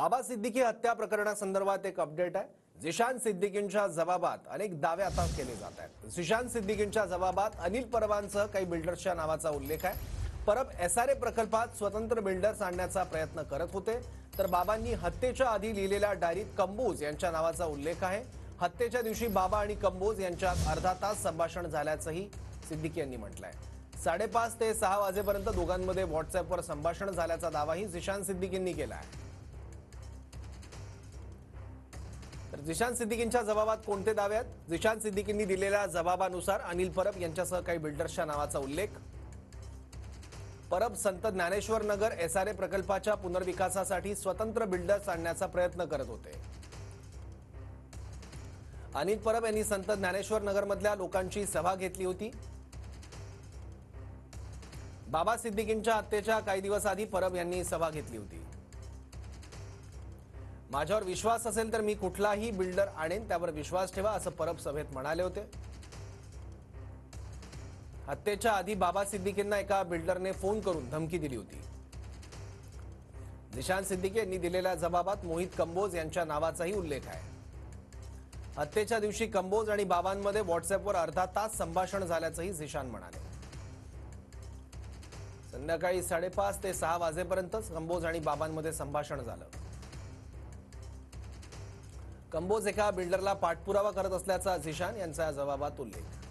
बाबा सिद्दीकी हत्या प्रकरणासंदर्भात एक अपडेट आहे। झिशान सिद्दीकींच्या जबाबात अनेक दावे आता केले जात आहेत। झिशान सिद्दीकींच्या जबाबात अनिल परबांसह काही बिल्डर्सच्या नावाचा उल्लेख आहे। परब एसआरए प्रकल्पात स्वतंत्र बिल्डर्स आणण्याचा प्रयत्न करत होते, तर बाबांनी हत्येच्या आधी लिहिलेल्या डायरीत कंबोज यांच्या नावाचा उल्लेख आहे। हत्येच्या दिवशी बाबा आणि कंबोज यांच्यात अर्धा तास संभाषण झाल्याचंही सिद्दीकी यांनी म्हटलंय। 5:30 ते 6 वाजेपर्यंत दोघांमध्ये व्हॉट्सअॅपवर संभाषण झाल्याचा दावाही झिशान सिद्दीकींनी केला आहे। तर झिशान सिद्दीकींच्या जबाबात कोणते दावे आहेत? झिशान सिद्दीकींनी दिलेल्या जबाबानुसार अनिल परब यांच्यासह काही बिल्डर्सच्या नावाचा उल्लेख। परब संत ज्ञानेश्वर नगर एसआरए प्रकल्पाच्या पुनर्विकासासाठी स्वतंत्र बिल्डर्स आणण्याचा प्रयत्न करत होते। अनिल परब यांनी संत ज्ञानेश्वर नगरमधल्या लोकांची सभा घेतली होती। बाबा सिद्दीकींच्या हत्येच्या काही दिवस आधी परब यांनी सभा घेतली होती। माझ्यावर विश्वास असेल तर मी कुठलाही बिल्डर आणेन, त्यावर विश्वास ठेवा, असं परब सभेत म्हणाले होते। हत्येच्या आधी बाबा सिद्दीकींना एका बिल्डरने फोन करून धमकी दिली होती। झिशान सिद्दीकी यांनी दिलेल्या जबाबात मोहित कंबोज यांच्या नावाचाही उल्लेख आहे। हत्येच्या दिवशी कंबोज आणि बाबांमध्ये व्हॉट्सअॅपवर अर्धा तास संभाषण झाल्याचंही झिशान म्हणाले। संध्याकाळी 5:30 ते 6 वाजेपर्यंत कंबोज आणि बाबांमध्ये संभाषण झालं। कंबोज एका बिल्डरला पाठपुरावा करत असल्याचा झिशान यांचा जबाबात उल्लेख।